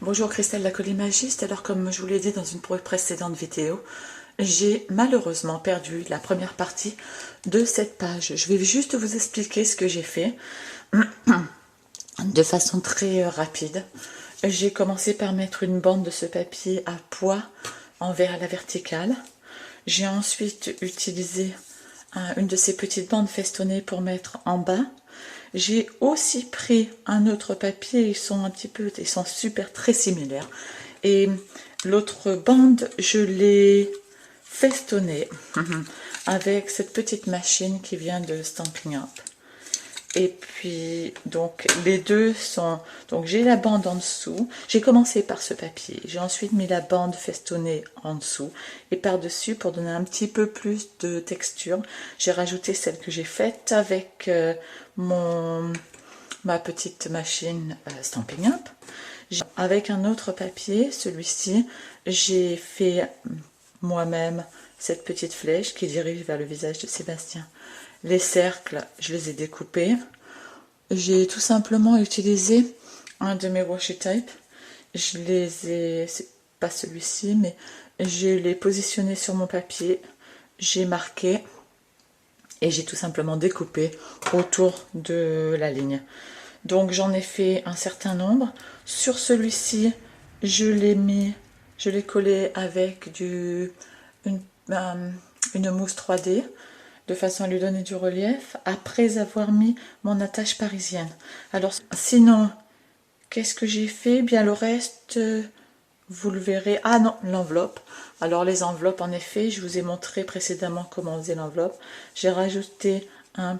Bonjour Christelle la collimagiste. Alors comme je vous l'ai dit dans une précédente vidéo, j'ai malheureusement perdu la première partie de cette page. Je vais juste vous expliquer ce que j'ai fait de façon très rapide. J'ai commencé par mettre une bande de ce papier à pois envers la verticale. J'ai ensuite utilisé une de ces petites bandes festonnées pour mettre en bas. J'ai aussi pris un autre papier, ils sont super très similaires. Et l'autre bande, je l'ai festonnée avec cette petite machine qui vient de Stampin' Up. Et puis, donc, les deux sont... Donc, j'ai la bande en dessous. J'ai commencé par ce papier. J'ai ensuite mis la bande festonnée en dessous. Et par-dessus, pour donner un petit peu plus de texture, j'ai rajouté celle que j'ai faite avec ma petite machine Stampin' Up. Avec un autre papier, celui-ci, j'ai fait moi-même cette petite flèche qui dirige vers le visage de Sébastien. Les cercles, je les ai découpés. J'ai tout simplement utilisé un de mes washi tape. Je les ai, c'est pas celui-ci, mais je l'ai positionné sur mon papier. J'ai marqué et j'ai tout simplement découpé autour de la ligne. Donc j'en ai fait un certain nombre. Sur celui-ci, je l'ai collé avec une mousse 3D de façon à lui donner du relief après avoir mis mon attache parisienne. Alors sinon, qu'est-ce que j'ai fait? Bien le reste, vous le verrez. Ah non, l'enveloppe. Alors les enveloppes, en effet, je vous ai montré précédemment comment on faisait l'enveloppe. J'ai rajouté une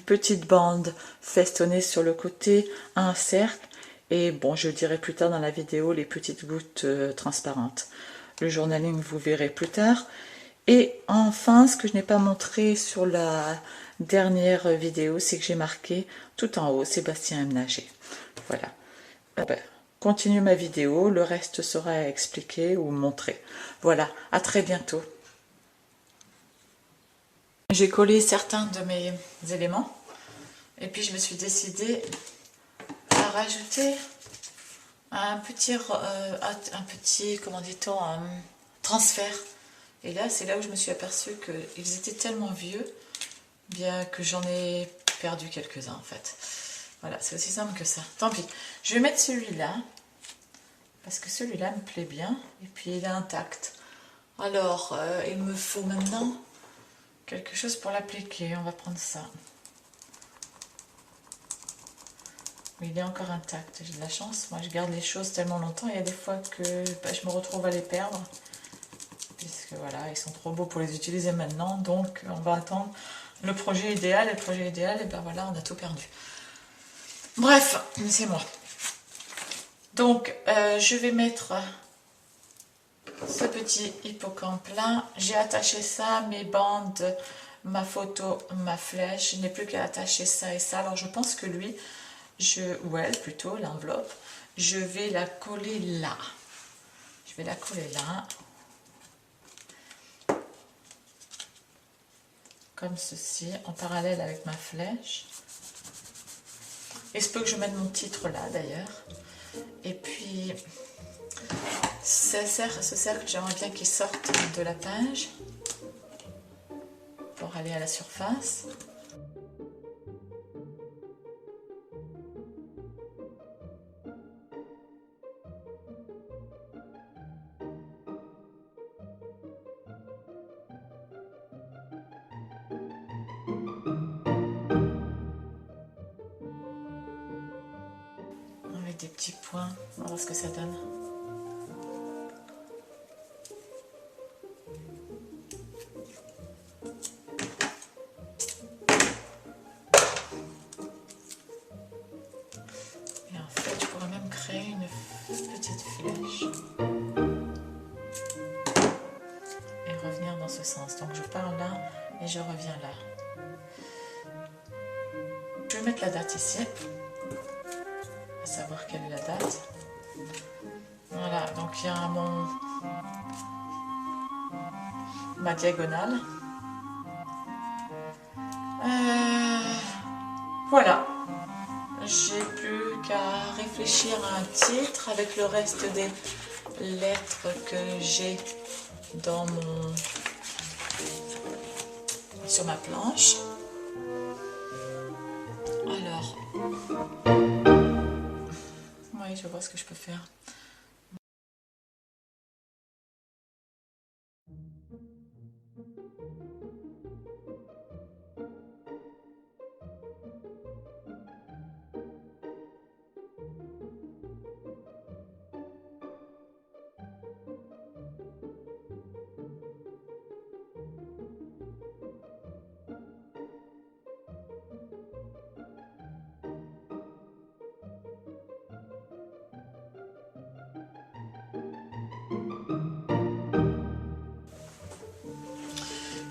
petite bande festonnée sur le côté, un cercle. Et bon, je dirai plus tard dans la vidéo les petites gouttes transparentes. Le journaling, vous verrez plus tard. Et enfin, ce que je n'ai pas montré sur la dernière vidéo, c'est que j'ai marqué tout en haut Sébastien aime nager. Voilà. Continue ma vidéo, le reste sera expliqué ou montré. Voilà, à très bientôt. J'ai collé certains de mes éléments et puis je me suis décidée à rajouter un petit comment dit-on, un transfert. Et là, c'est là où je me suis aperçue qu'ils étaient tellement vieux, bien que j'en ai perdu quelques-uns en fait. Voilà, c'est aussi simple que ça. Tant pis. Je vais mettre celui-là, parce que celui-là me plaît bien, et puis il est intact. Alors, il me faut maintenant quelque chose pour l'appliquer. On va prendre ça. Mais il est encore intact, j'ai de la chance. Moi, je garde les choses tellement longtemps, il y a des fois que je me retrouve à les perdre. Puisque voilà, ils sont trop beaux pour les utiliser maintenant, donc on va attendre le projet idéal, et le projet idéal, et ben voilà, on a tout perdu. Bref, c'est moi. Donc, je vais mettre ce petit hippocampe là. J'ai attaché ça, mes bandes, ma photo, ma flèche. Je n'ai plus qu'à attacher ça et ça. Alors, je pense que lui, ou elle plutôt, l'enveloppe, je vais la coller là. Je vais la coller là. Comme ceci, en parallèle avec ma flèche. Il se peut que je mette mon titre là d'ailleurs. Et puis, ce cercle, j'aimerais bien qu'il sorte de la page pour aller à la surface. Avec des petits points, on va voir ce que ça donne. Et en fait, je pourrais même créer une petite flèche et revenir dans ce sens. Donc je pars là et je reviens là. Je vais mettre la date ici, à savoir quelle est la date. Voilà, donc il y a ma diagonale. Voilà, j'ai plus qu'à à réfléchir à un titre avec le reste des lettres que j'ai dans sur ma planche. Alors, oui, je vois ce que je peux faire.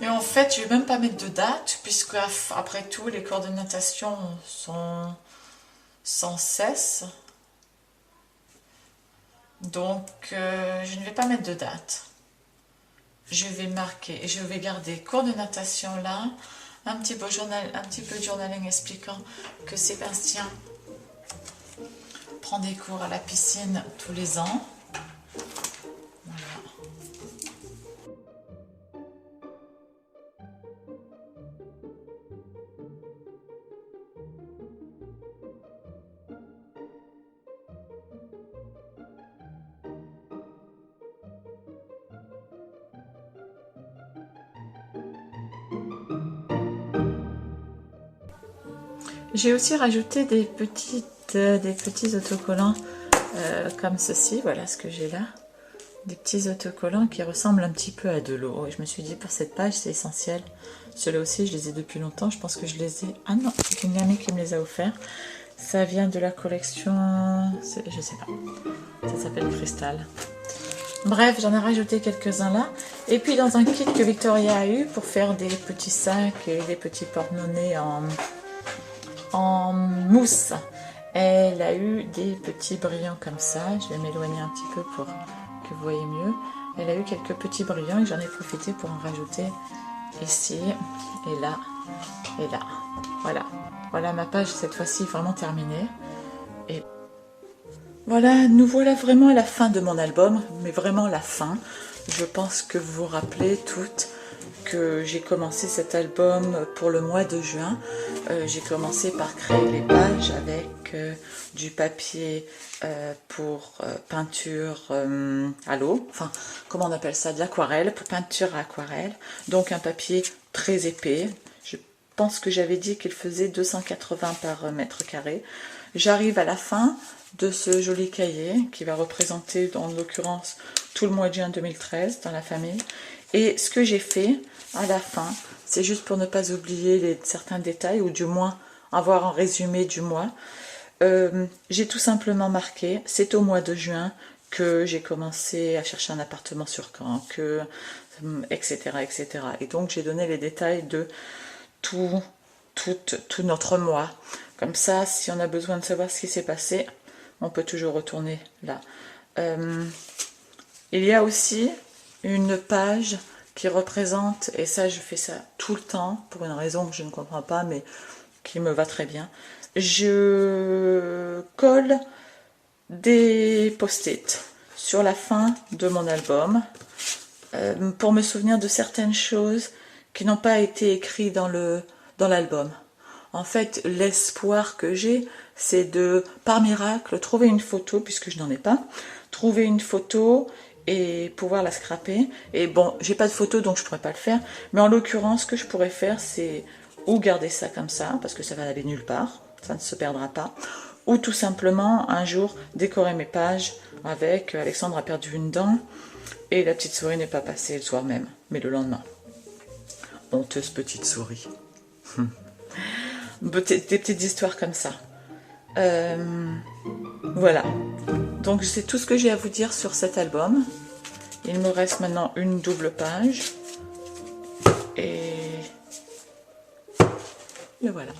Et en fait, je vais même pas mettre de date, puisque après tout, les cours de natation sont sans cesse. Donc, je ne vais pas mettre de date. Je vais marquer, et je vais garder cours de natation là, un petit peu de journaling expliquant que Sébastien prend des cours à la piscine tous les ans. Voilà. J'ai aussi rajouté des petits autocollants comme ceci, voilà ce que j'ai là. Des petits autocollants qui ressemblent un petit peu à de l'eau. Et je me suis dit pour cette page c'est essentiel. Ceux-là aussi je les ai depuis longtemps, je pense que je les ai... Ah non, c'est une amie qui me les a offerts. Ça vient de la collection... Je sais pas. Ça s'appelle Cristal. Bref, j'en ai rajouté quelques-uns là. Et puis dans un kit que Victoria a eu pour faire des petits sacs et des petits porte-monnaies en mousse. Elle a eu des petits brillants comme ça. Je vais m'éloigner un petit peu pour que vous voyez mieux. Elle a eu quelques petits brillants et j'en ai profité pour en rajouter ici et là et là. Voilà. Voilà ma page cette fois-ci vraiment terminée. Et voilà, nous voilà vraiment à la fin de mon album, mais vraiment la fin. Je pense que vous vous rappelez toutes que j'ai commencé cet album pour le mois de juin. J'ai commencé par créer les pages avec du papier pour peinture à l'eau, enfin comment on appelle ça, de l'aquarelle, pour peinture à aquarelle, donc un papier très épais. Je pense que j'avais dit qu'il faisait 280 par mètre carré. J'arrive à la fin de ce joli cahier qui va représenter en l'occurrence tout le mois de juin 2013 dans la famille. Et ce que j'ai fait à la fin, c'est juste pour ne pas oublier certains détails, ou du moins avoir un résumé du mois. J'ai tout simplement marqué, c'est au mois de juin que j'ai commencé à chercher un appartement sur Caen, etc., etc. Et donc j'ai donné les détails de tout notre mois. Comme ça, si on a besoin de savoir ce qui s'est passé, on peut toujours retourner là. Il y a aussi une page qui représente, et ça je fais ça tout le temps, pour une raison que je ne comprends pas, mais qui me va très bien. Je colle des post-it sur la fin de mon album pour me souvenir de certaines choses qui n'ont pas été écrites dans l'album. En fait, l'espoir que j'ai, c'est de, par miracle, trouver une photo, puisque je n'en ai pas, trouver une photo et pouvoir la scraper. Et bon, j'ai pas de photo, donc je pourrais pas le faire. Mais en l'occurrence, ce que je pourrais faire, c'est ou garder ça comme ça, parce que ça va aller nulle part, ça ne se perdra pas, ou tout simplement, un jour, décorer mes pages avec Alexandre a perdu une dent, et la petite souris n'est pas passée le soir même, mais le lendemain. Honteuse petite souris. Des petites histoires comme ça. Voilà. Donc c'est tout ce que j'ai à vous dire sur cet album. Il me reste maintenant une double page. Et voilà.